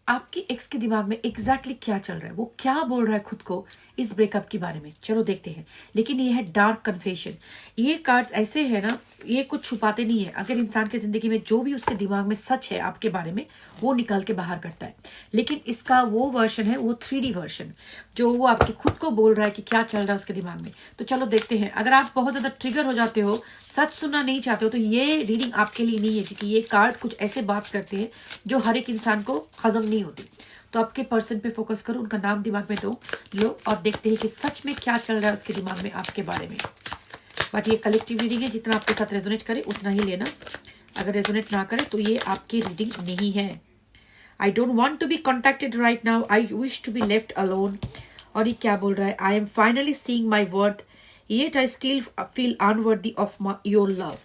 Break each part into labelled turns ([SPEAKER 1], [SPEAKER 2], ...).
[SPEAKER 1] आपकी एक्स के दिमाग में एग्जैक्टली क्या चल रहा है, वो क्या बोल रहा है खुद को इस ब्रेकअप के बारे में, चलो देखते हैं। लेकिन ये है डार्क कन्फेशन। ये कार्ड्स ऐसे है ना, ये कुछ छुपाते नहीं है। अगर इंसान की जिंदगी में जो भी उसके दिमाग में सच है आपके बारे में, वो निकाल के बाहर करता है। लेकिन इसका वो वर्जन है, वो 3D वर्जन, जो वो आपके खुद को बोल रहा है कि क्या चल रहा है उसके दिमाग में। तो चलो देखते हैं। अगर आप बहुत ज्यादा ट्रिगर हो जाते हो, सच सुनना नहीं चाहते हो, तो ये रीडिंग आपके लिए नहीं है, क्योंकि ये कार्ड कुछ ऐसे बात करते हैं जो हर एक इंसान को हजम नहीं होती। तो आपके पर्सन पे फोकस करो, उनका नाम दिमाग में दो, लो और देखते हैं कि सच में क्या चल रहा है उसके दिमाग में आपके बारे में। बट ये कलेक्टिव रीडिंग है, जितना आपके साथ रेजोनेट करे उतना ही लेना। अगर रेजोनेट ना करे तो ये आपकी रीडिंग नहीं है। I don't want to be contacted right now, I wish to be left alone. और ये क्या बोल रहा है, I am finally seeing my worth yet I still feel unworthy of your love.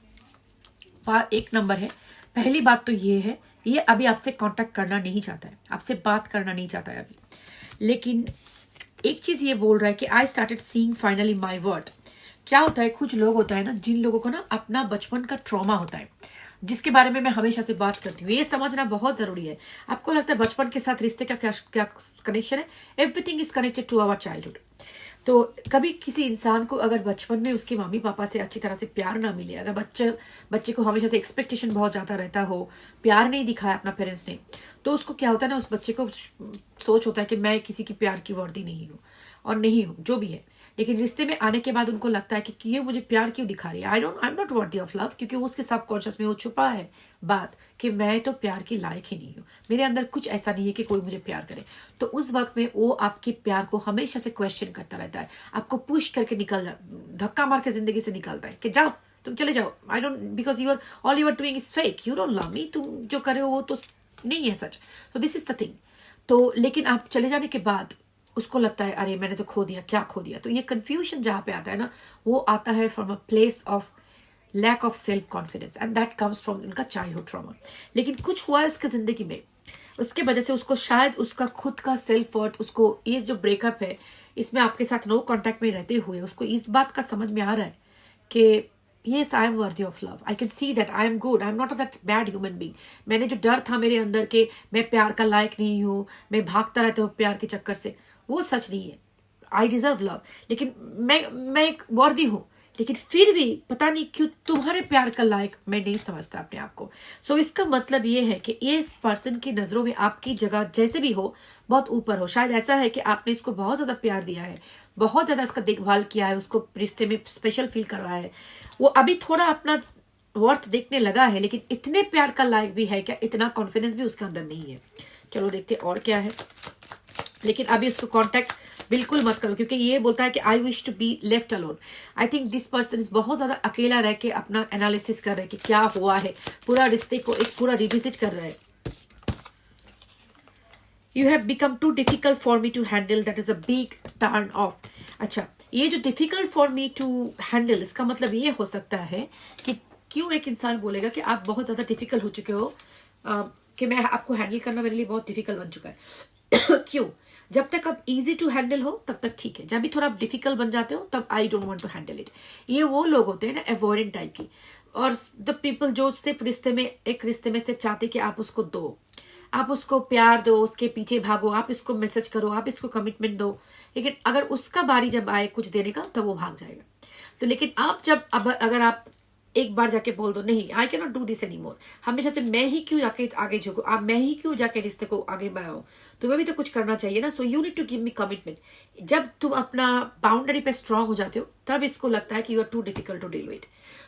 [SPEAKER 1] एक नंबर है। पहली बात तो ये है, ये अभी आपसे कांटेक्ट करना नहीं चाहता है, आपसे बात करना नहीं चाहता है अभी। लेकिन एक चीज ये बोल रहा है कि I started seeing finally my worth. क्या होता है, कुछ लोग होता है ना, जिन लोगों को ना अपना बचपन का ट्रॉमा होता है, जिसके बारे में मैं हमेशा से बात करती हूँ। ये समझना बहुत जरूरी है। आपको लगता है बचपन के साथ रिश्ते का क्या कनेक्शन है? Everything is connected to our childhood. तो कभी किसी इंसान को अगर बचपन में उसके मम्मी पापा से अच्छी तरह से प्यार ना मिले, अगर बच्चे को हमेशा से एक्सपेक्टेशन बहुत ज़्यादा रहता हो, प्यार नहीं दिखाया अपना पेरेंट्स ने, तो उसको क्या होता है ना, उस बच्चे को सोच होता है कि मैं किसी की प्यार की वर्दी नहीं हूँ और नहीं हूँ, जो भी है। लेकिन रिश्ते में आने के बाद उनको लगता है कि ये मुझे प्यार क्यों दिखा रही है, I am not worthy of love, क्योंकि उसके सब कॉन्शियस में वो छुपा है बात कि मैं तो प्यार की लायक ही नहीं हूँ, मेरे अंदर कुछ ऐसा नहीं है कि कोई मुझे प्यार करे। तो उस वक्त में वो आपके प्यार को हमेशा से क्वेश्चन करता रहता है, आपको पुश करके धक्का मार के जिंदगी से निकालता है कि जाओ तुम चले जाओ, I don't, because all you are doing is fake, you don't love me, तुम जो कर रहे हो वो तो नहीं है सच। तो दिस इज द थिंग। तो लेकिन आप चले जाने के बाद उसको लगता है अरे मैंने तो खो दिया, क्या खो दिया। तो ये कंफ्यूजन जहाँ पे आता है ना, वो आता है from a place of lack of self confidence, and that comes from उनका चाइल्डहुड ट्रॉमा। लेकिन कुछ हुआ इसके जिंदगी में, उसके वजह से उसको शायद उसका खुद का सेल्फ वर्थ, उसको ये जो ब्रेकअप है इसमें आपके साथ नो कांटेक्ट में रहते हुए उसको इस बात का समझ में आ रहा है कि yes, I am worthy of love. I can see that I am good. I am not that bad human being. मैंने जो डर था मेरे अंदर के मैं प्यार का लायक नहीं हूँ, मैं भागता रहता हूँ प्यार के चक्कर से, वो सच नहीं है। I deserve love. लेकिन मैं एक वर्दी हूँ, लेकिन फिर भी पता नहीं क्यों तुम्हारे प्यार का लायक मैं नहीं समझता अपने आप को। सो इसका मतलब ये है कि ये इस पर्सन की नजरों में आपकी जगह जैसे भी हो बहुत ऊपर हो। शायद ऐसा है कि आपने इसको बहुत ज्यादा प्यार दिया है, बहुत ज्यादा इसका देखभाल किया है, उसको रिश्ते में स्पेशल फील करवाया है। वो अभी थोड़ा अपना वर्थ देखने लगा है, लेकिन इतने प्यार का लायक भी है क्या, इतना कॉन्फिडेंस भी उसके अंदर नहीं है। चलो देखते और क्या है। लेकिन अभी उसको कांटेक्ट बिल्कुल मत करो, क्योंकि ये बोलता है कि I wish to be left alone. I think this person बहुत ज्यादा अकेला रह के अपना एनालिसिस कर रहा है कि क्या हुआ है, पूरा रिश्ते को एक पूरा रिविजिट कर रहा है। You have become too difficult for me to handle, that is a big turn off. अच्छा, ये जो difficult for me to handle, इसका मतलब ये हो सकता है कि क्यों एक इंसान बोलेगा कि आप बहुत ज्यादा डिफिकल्ट हो चुके हो, कि मैं आपको हैंडल करना मेरे लिए बहुत डिफिकल्ट बन चुका है। क्यों? जब तक आप इजी टू हैंडल हो तब तक ठीक है, जब भी थोड़ा आप डिफिकल्ट बन जाते हो तब I don't want to handle it. ये वो लोग होते हैं ना अवॉइडेंट टाइप की, और द पीपल जो सिर्फ एक रिश्ते में सिर्फ चाहते कि आप उसको दो, आप उसको प्यार दो, उसके पीछे भागो, आप इसको मैसेज करो, आप इसको कमिटमेंट दो, लेकिन अगर उसका बारी जब आए कुछ देने का तब वो भाग जाएगा। तो लेकिन आप जब अगर आप एक बार जाके बोल दो नहीं, I can not do this any more, हमेशा से मैं ही क्यों जाके आगे झुकू, आप मैं ही क्यों जाके रिश्ते को आगे बढ़ाऊं, तुम्हें भी तो कुछ करना चाहिए ना। So you need to give me commitment. जब तुम अपना बाउंड्री पे स्ट्रांग हो जाते हो तब इसको लगता है कि you are too difficult to deal with.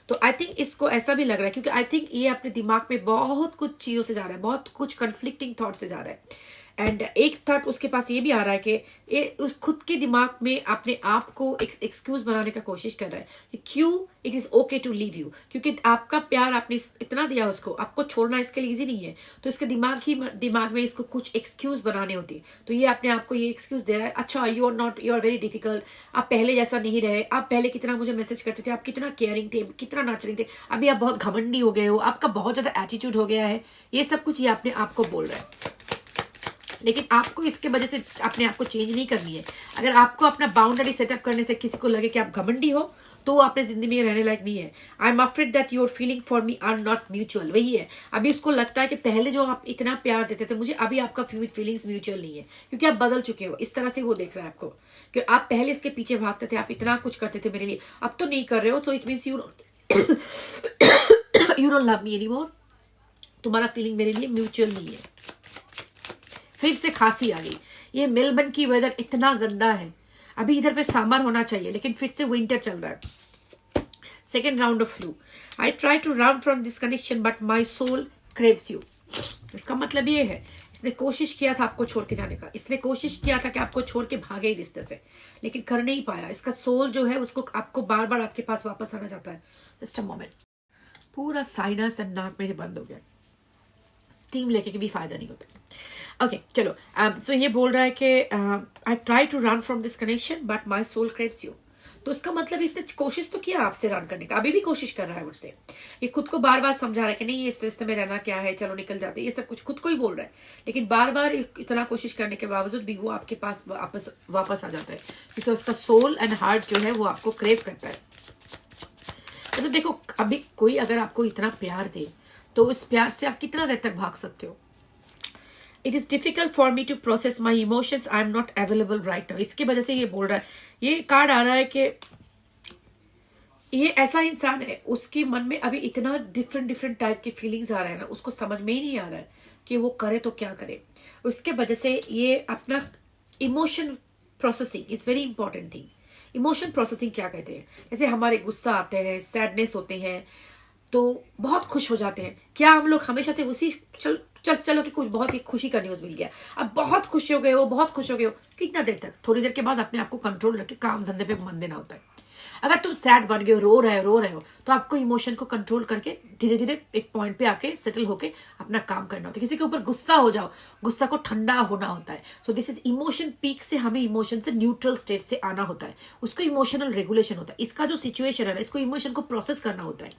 [SPEAKER 1] तो आई थिंक इसको ऐसा भी लग रहा है, क्योंकि आई थिंक ये अपने दिमाग में बहुत कुछ चीजों से जा रहा है, बहुत कुछ कन्फ्लिक्टिंग थॉट से जा रहा है। एंड एक थॉट उसके पास ये भी आ रहा है कि ये उस खुद के दिमाग में अपने आप को एक एक्सक्यूज बनाने का कोशिश कर रहा है कि क्यों it is okay to leave you, क्योंकि आपका प्यार आपने इतना दिया उसको, आपको छोड़ना इसके लिए इजी नहीं है। तो इसके दिमाग में इसको कुछ एक्सक्यूज बनाने होती है, तो ये अपने आप को ये एक्सक्यूज दे रहा है। अच्छा, यू आर वेरी डिफिकल्ट, आप पहले जैसा नहीं रहे, आप पहले कितना मुझे मैसेज करते थे, आप कितना केयरिंग थे, कितना नर्चरिंग थे, अभी आप बहुत घमंडी हो गए हो, आपका बहुत ज्यादा एटीट्यूड हो गया है, ये सब कुछ ये अपने आप को बोल रहा है। लेकिन आपको इसके वजह से अपने आप को चेंज नहीं करनी है। अगर आपको अपना बाउंड्री सेटअप करने से किसी को लगे कि आप घमंडी हो, तो वो अपने जिंदगी में रहने लायक नहीं है। I am afraid that your feeling for me are not mutual. वही है, अभी उसको लगता है कि पहले जो आप इतना प्यार देते थे मुझे, अभी आपका फीलिंग्स म्यूचुअल नहीं है, क्योंकि आप बदल चुके हो। इस तरह से वो देख रहा है आपको कि आप पहले इसके पीछे भागते थे, आप इतना कुछ करते थे मेरे लिए, अब तो नहीं कर रहे हो। So it means you don't love me anymore. तुम्हारा फीलिंग मेरे लिए म्यूचुअल नहीं है। फिर से खांसी आ गई। ये मेलबर्न की वेदर इतना गंदा है। अभी इधर पे समर होना चाहिए, लेकिन फिर से विंटर चल रहा है। Second round of flu. I try to run from this connection but my soul craves you. इसका मतलब ये है, इसने कोशिश किया था आपको छोड़ के जाने का, इसने कोशिश किया था कि आपको छोड़ के भागे ही रिश्ते से, लेकिन कर नहीं पाया। इसका सोल जो है उसको आपको बार बार आपके पास वापस आना चाहता है। Just a moment. पूरा साइनस एंड नाक मेरे बंद हो गया। स्टीम लेके भी फायदा नहीं होता। ओके चलो, सो ये बोल रहा है कि I try to run from this connection but my soul craves you. तो इसका मतलब इसने कोशिश तो किया आपसे रन करने का, अभी भी कोशिश कर रहा है मुझसे। ये खुद को बार बार समझा रहा है कि नहीं ये इस रिश्ते में रहना क्या है, चलो निकल जाते, ये सब कुछ खुद को ही बोल रहा है। लेकिन बार बार इतना कोशिश करने के बावजूद भी वो आपके पास वापस आ जाता है, क्योंकि उसका सोल एंड हार्ट जो है वो आपको क्रेव करता है। मतलब देखो, अभी कोई अगर आपको इतना प्यार दे तो उस प्यार से आप कितना देर तक भाग सकते हो। It is difficult for me to process my emotions, I am not available right now. इसकी वजह से ये बोल रहा है, ये कार्ड आ रहा है कि ये ऐसा इंसान है, उसके मन में अभी इतना डिफरेंट टाइप के फीलिंग्स आ रहे हैं ना, उसको समझ में ही नहीं आ रहा है कि वो करे तो क्या करे। उसके वजह से ये अपना emotion processing is very important thing. Emotion processing क्या कहते हैं? जैसे हमारे गुस्सा आते हैं, सैडनेस होते हैं, तो बहुत खुश हो जाते हैं। क्या हम लोग हमेशा से उसी चलो कि कुछ बहुत ही खुशी का न्यूज मिल गया, अब बहुत खुश हो गए हो, बहुत खुश हो गए हो, कितना देर तक? थोड़ी देर के बाद अपने आप को कंट्रोल रख के काम धंधे पे मन देना होता है। अगर तुम सैड बन गए हो, रो रहे हो, तो आपको इमोशन को कंट्रोल करके धीरे धीरे एक पॉइंट पे आके सेटल होके अपना काम करना होता है। किसी के ऊपर गुस्सा हो जाओ, गुस्सा को ठंडा होना होता है। So this is emotion peak से हमें इमोशन से न्यूट्रल स्टेट से आना होता है, उसको इमोशनल रेगुलेशन होता है। इसका जो सिचुएशन है ना, इसको इमोशन को प्रोसेस करना होता है।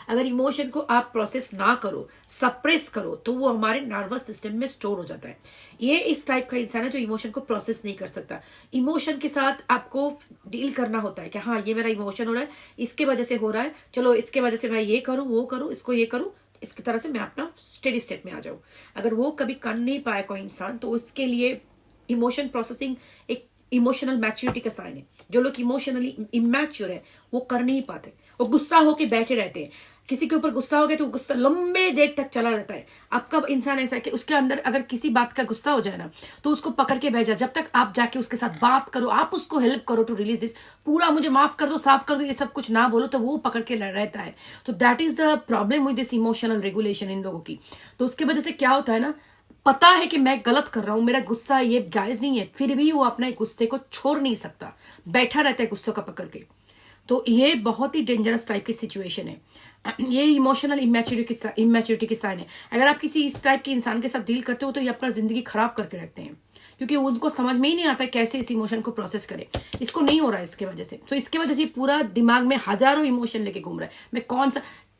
[SPEAKER 1] अगर इमोशन को आप प्रोसेस ना करो, सप्रेस करो, तो वो हमारे नर्वस सिस्टम में स्टोर हो जाता है। ये इस टाइप का इंसान है जो इमोशन को प्रोसेस नहीं कर सकता। इमोशन के साथ आपको डील करना होता है कि हाँ ये मेरा इमोशन हो रहा है, इसके वजह से हो रहा है, चलो इसके वजह से मैं ये करूं, वो करूं, इसको ये करूं, इसकी तरह से मैं अपना स्टेडी स्टेट में आ जाऊं। अगर वो कभी कर नहीं पाया कोई इंसान, तो उसके लिए इमोशन प्रोसेसिंग एक इमोशनल मैच्योरिटी का साइन है। जो लोग इमोशनली इमैच्योर है वो कर नहीं पाते, वो गुस्सा होके बैठे रहते हैं। किसी के ऊपर गुस्सा हो गया तो गुस्सा लंबे देर तक चला रहता है। आपका इंसान ऐसा है कि उसके अंदर अगर किसी बात का गुस्सा हो जाए ना, तो उसको पकड़ के बैठ जाए, जब तक आप जाके उसके साथ बात करो, आप उसको हेल्प करो टू रिलीज दिस, पूरा मुझे माफ कर दो, साफ कर दो, ये सब कुछ ना बोलो, तो वो पकड़ के रहता है। तो that is the problem with this emotional regulation in लोगों की। तो उसके वजह से क्या होता है ना, पता है कि मैं गलत कर रहा हूं, मेरा गुस्सा ये जायज नहीं है, फिर भी वो अपने गुस्से को छोड़ नहीं सकता, बैठा रहता है गुस्से का पकड़ के। तो ये बहुत ही डेंजरस टाइप की सिचुएशन है। ये इमोशनल इमेच्योरिटी की साइन है। अगर आप किसी इस टाइप के इंसान के साथ डील करते हो, तो ये अपना जिंदगी खराब करके रखते हैं, क्योंकि उनको समझ में ही नहीं आता कैसे इस इमोशन को प्रोसेस करे। इसको नहीं हो रहा है इसके वजह से। तो इसके वजह से पूरा दिमाग में हजारों इमोशन लेके घूम रहा है। मैं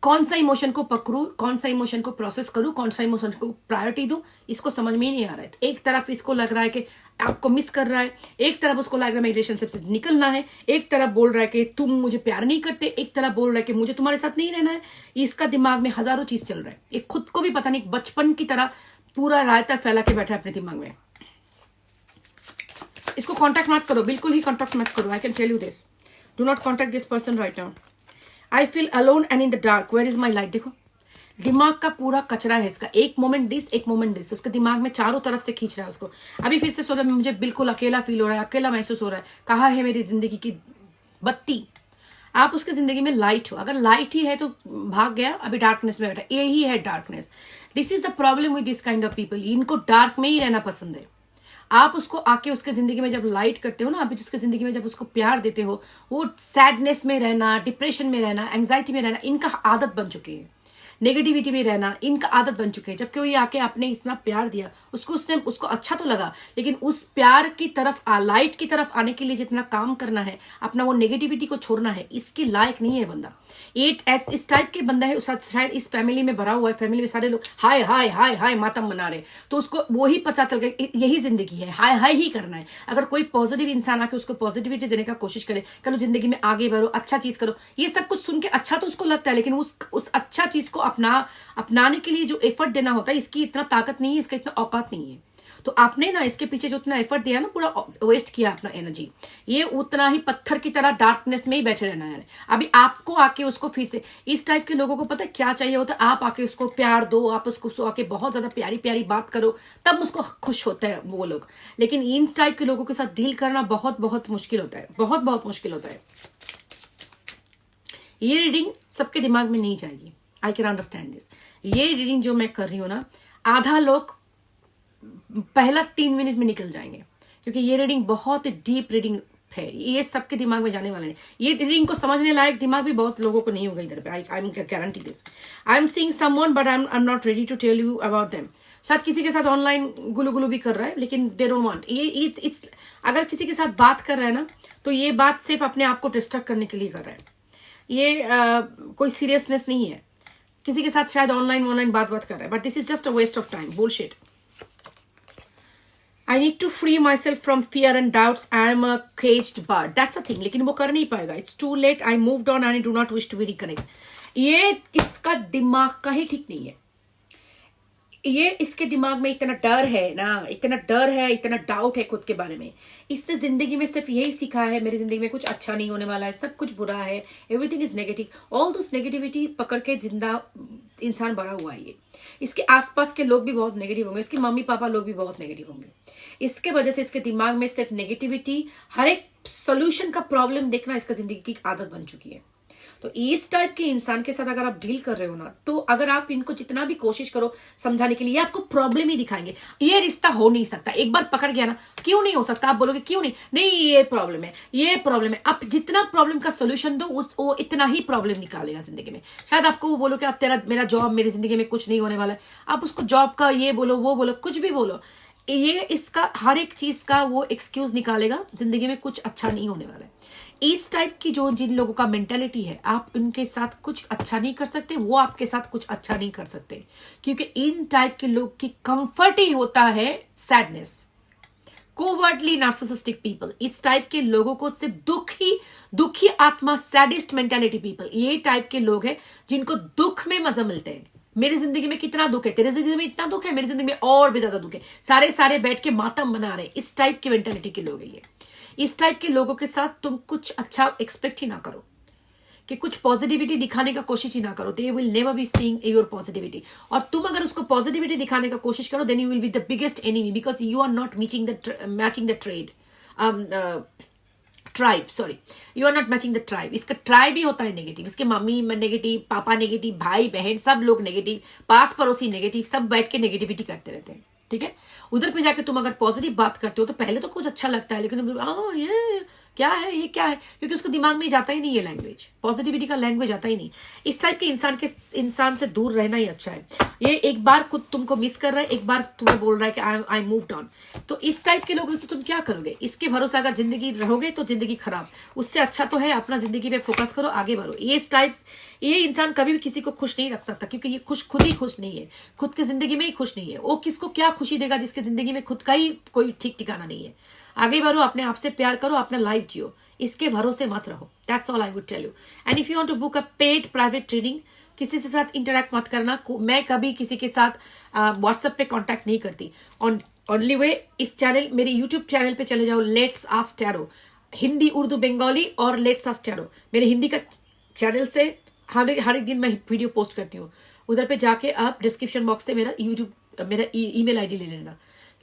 [SPEAKER 1] कौन सा इमोशन को पकड़ूं, कौन सा इमोशन को प्रोसेस करूं, कौन सा इमोशन को प्रायोरिटी दूं, इसको समझ में ही नहीं आ रहा है। तो एक तरफ इसको लग रहा है कि आपको मिस कर रहा है, एक तरफ उसको लग रहा है मैं रिलेशनशिप से निकलना है, एक तरफ बोल रहा है कि तुम मुझे प्यार नहीं करते, एक तरफ बोल रहा है कि मुझे तुम्हारे साथ नहीं रहना है। इसका दिमाग में हजारों चीज चल रहा है। ये खुद को भी पता नहीं, बचपन की तरह पूरा रायता फैला के बैठा है अपने दिमाग में। इसको कॉन्टैक्ट मत करो, बिल्कुल ही कॉन्टैक्ट मत करो। I can tell you this, do not contact this person right now. I feel alone and in the dark, where is my light. देखो दिमाग का पूरा कचरा है इसका, एक मोमेंट दिस, एक मोमेंट दिस, उसके दिमाग में चारों तरफ से खींच रहा है उसको। अभी फिर से सो रहा है, मुझे बिल्कुल अकेला फील हो रहा है, अकेला महसूस हो रहा है। कहाँ है मेरी जिंदगी की बत्ती? आप उसकी जिंदगी में लाइट हो। अगर लाइट ही है तो भाग गया, अभी डार्कनेस में बैठा। यही है darkness. This is the problem with this kind of people. इनको डार्क में ही रहना पसंद है। आप उसको आके उसके जिंदगी में जब लाइट करते हो ना, अभी उसके जिंदगी में जब उसको प्यार देते हो, वो सैडनेस में रहना, डिप्रेशन में रहना, एंजाइटी में रहना, इनका आदत बन चुकी है। नेगेटिविटी में रहना, इनका आदत बन चुके हैं। जब कोई आके आपने इतना प्यार दिया, उसको अच्छा तो लगा, लेकिन उस प्यार की तरफ लाइट की तरफ आने के लिए जितना काम करना है, अपना वो नेगेटिविटी को छोड़ना है, इसके लायक नहीं है बंदा। इस टाइप के बंदा है, शायद इस फैमिली में भरा हुआ है, फैमिली में सारे लोग हाय हाय हाय हाय मातम मना रहे, तो उसको वो ही पता चल गया यही जिंदगी है, हाय हाय ही करना है। अगर कोई पॉजिटिव इंसान आके उसको पॉजिटिविटी देने का कोशिश करे, चलो जिंदगी में आगे बढ़ो, अच्छा चीज करो, ये सब कुछ सुन के अच्छा तो उसको लगता है, लेकिन उस अच्छा चीज को अपनाने के लिए जो एफर्ट देना होता है, इसकी इतना ताकत नहीं है, इसका इतना औकात नहीं है। तो आपने ना इसके पीछे जो इतना एफर्ट दिया ना, पूरा वेस्ट किया अपना एनर्जी, ये उतना ही पत्थर की तरह डार्कनेस में ही बैठे रहना है। अभी आपको आके उसको फिर से, इस टाइप के लोगों को पता है क्या चाहिए होता है, आप आके उसको प्यार दो, आप उसको आके बहुत ज्यादा प्यारी प्यारी बात करो, तब उसको खुश होता है वो लोग। लेकिन इन टाइप के लोगों के साथ डील करना बहुत बहुत मुश्किल होता है, बहुत बहुत मुश्किल होता है। ये रीडिंग सबके दिमाग में नहीं जाएगी, आई कैन अंडरस्टैंड दिस। ये रीडिंग जो मैं कर रही हूँ ना, आधा लोग पहला 3 मिनट में निकल जाएंगे, क्योंकि ये रीडिंग बहुत डीप रीडिंग है, ये सबके दिमाग में जाने वाले हैं। ये रीडिंग को समझने लायक दिमाग भी बहुत लोगों को नहीं होगा इधर पे, I am guarantee this. I am seeing someone but I am not ready to tell you about them. शायद किसी के साथ ऑनलाइन गुलू गुलू भी कर रहा है, लेकिन दे डोंट वांट। ये अगर किसी के साथ बात कर रहा है ना, तो ये बात सिर्फ अपने आप को डिस्ट्रैक्ट करने के लिए कर रहा है। ये कोई सीरियसनेस नहीं है। किसी के साथ शायद ऑनलाइन बात कर रहा है, but this is just a waste of time, bullshit. I need to free myself from fear and doubts. I am a caged bird. That's the thing. लेकिन वो कर नहीं पाएगा. It's too late. I moved on and I do not wish to be reconnect. ये इसका दिमाग का ही ठीक नहीं है। ये इसके दिमाग में इतना डर है ना, इतना डर है, इतना डाउट है खुद के बारे में। इसने जिंदगी में सिर्फ यही सीखा है, मेरी जिंदगी में कुछ अच्छा नहीं होने वाला है, सब कुछ बुरा है, everything is negative. All this negativity पकड़ के जिंदा इंसान बड़ा हुआ है ये। इसके आसपास के लोग भी बहुत नेगेटिव होंगे, इसके मम्मी पापा लोग भी बहुत नेगेटिव होंगे। इसके वजह से इसके दिमाग में सिर्फ नेगेटिविटी, हर एक सोल्यूशन का प्रॉब्लम देखना इसका जिंदगी की आदत बन चुकी है। तो इस टाइप के इंसान के साथ अगर आप डील कर रहे हो ना, तो अगर आप इनको जितना भी कोशिश करो समझाने के लिए, आपको प्रॉब्लम ही दिखाएंगे। ये रिश्ता हो नहीं सकता, एक बार पकड़ गया ना, क्यों नहीं हो सकता? आप बोलोगे क्यों नहीं, नहीं ये प्रॉब्लम है, ये प्रॉब्लम है। आप जितना प्रॉब्लम का सोल्यूशन दो, वो इतना ही प्रॉब्लम निकालेगा जिंदगी में। शायद आपको वो बोलो कि आप मेरा जॉब, मेरी जिंदगी में कुछ नहीं होने वाला है, आप उसको जॉब का ये बोलो, वो बोलो, कुछ भी बोलो, ये इसका हर एक चीज का वो एक्सक्यूज निकालेगा, जिंदगी में कुछ अच्छा नहीं होने वाला है। इस टाइप की जिन लोगों का मेंटालिटी है, आप उनके साथ कुछ अच्छा नहीं कर सकते, वो आपके साथ कुछ अच्छा नहीं कर सकते, क्योंकि इन टाइप के लोग की कंफर्ट ही होता है सैडनेस। कोवर्डली नार्सिसिस्टिक पीपल, इस टाइप के लोगों को सिर्फ दुखी आत्मा, सैडिस्ट मेंटालिटी पीपल, ये टाइप के लोग हैं जिनको दुख में मजा मिलते हैं। मेरी जिंदगी में कितना दुख है, तेरे जिंदगी में इतना दुख है, मेरी जिंदगी में और भी ज्यादा दुख है, सारे बैठ के मातम बना रहे। इस टाइप की मेंटालिटी के लोग हैं ये। इस टाइप के लोगों के साथ तुम कुछ अच्छा एक्सपेक्ट ही ना करो, कि कुछ पॉजिटिविटी दिखाने का कोशिश ही ना करो। They will never be seeing your positivity. और तुम अगर उसको पॉजिटिविटी दिखाने का कोशिश करो, then you will be the biggest enemy, because you are not matching the tribe, sorry, you are not matching the tribe. इसका ट्राइब ही होता है नेगेटिव, इसके मम्मी नेगेटिव, पापा नेगेटिव, भाई बहन सब लोग नेगेटिव, पास पड़ोसी नेगेटिव, सब बैठ के नेगेटिविटी करते रहते हैं। ठीक है, उधर पे जाके तुम अगर पॉजिटिव बात करते हो तो पहले तो कुछ अच्छा लगता है, लेकिन ये क्या है, ये क्या है, क्योंकि उसको दिमाग में जाता ही नहीं है लैंग्वेज, पॉजिटिविटी का लैंग्वेज आता ही नहीं। इस टाइप के इंसान से दूर रहना ही अच्छा है। ये एक बार खुद तुमको मिस कर रहा है, एक बार तुम्हें बोल रहा है कि आई मूव्ड ऑन। तो इस टाइप के लोगों से तुम क्या करोगे? इसके भरोसे अगर जिंदगी रहोगे तो जिंदगी खराब। उससे अच्छा तो है अपना जिंदगी पे फोकस करो, आगे बढ़ो। ये इंसान कभी भी किसी को खुश नहीं रख सकता, क्योंकि ये खुद ही खुश नहीं है, खुद की जिंदगी में ही खुश नहीं है। वो किसको क्या खुशी देगा जिसकी जिंदगी में खुद का ही कोई ठीक ठिकाना नहीं है। आगे बढ़ो, अपने आप से प्यार करो, अपना लाइफ जियो, इसके भरोसे मत रहो। That's all I would tell you. And if you want to book a paid private training, किसी से साथ इंटरेक्ट मत करना। मैं कभी किसी के साथ व्हाट्सएप पे कांटेक्ट नहीं करती। ओनली वे, इस चैनल, मेरे यूट्यूब चैनल पे चले जाओ, let's ask tarot, Hindi, Urdu, Bengali और लेट्स आस्क टैरो। मेरे हिंदी का चैनल से हर एक दिन मैं वीडियो पोस्ट करती हूँ। उधर पे जाके आप डिस्क्रिप्शन बॉक्स से मेरा ईमेल आईडी ले लेना,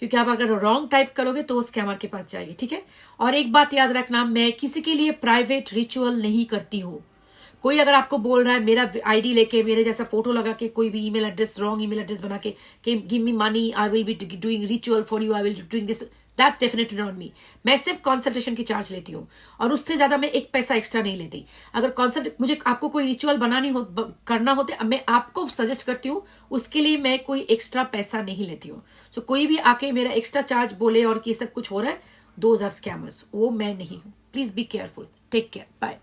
[SPEAKER 1] क्योंकि आप अगर रॉन्ग टाइप करोगे तो वो स्कैमर के पास जाएगी। ठीक है, और एक बात याद रखना, मैं किसी के लिए प्राइवेट रिचुअल नहीं करती हूँ। कोई अगर आपको बोल रहा है मेरा आईडी लेके, मेरे जैसा फोटो लगा के, कोई भी email address, wrong email address बना के give me money, I will be doing ritual for you, I will doing this, that's definitely not me. मैं सिर्फ कंसल्टेशन की चार्ज लेती हूँ और उससे ज्यादा मैं एक पैसा एक्स्ट्रा नहीं लेती। अगर मुझे आपको कोई रिचुअल करना होते, मैं आपको सजेस्ट करती हूँ, उसके लिए मैं कोई एक्स्ट्रा पैसा नहीं लेती हूँ। सो कोई भी आके मेरा एक्स्ट्रा चार्ज बोले और ये सब कुछ हो रहा है, दोज आर स्कैमर्स, वो मैं नहीं हूँ। Please be careful. Take care, bye.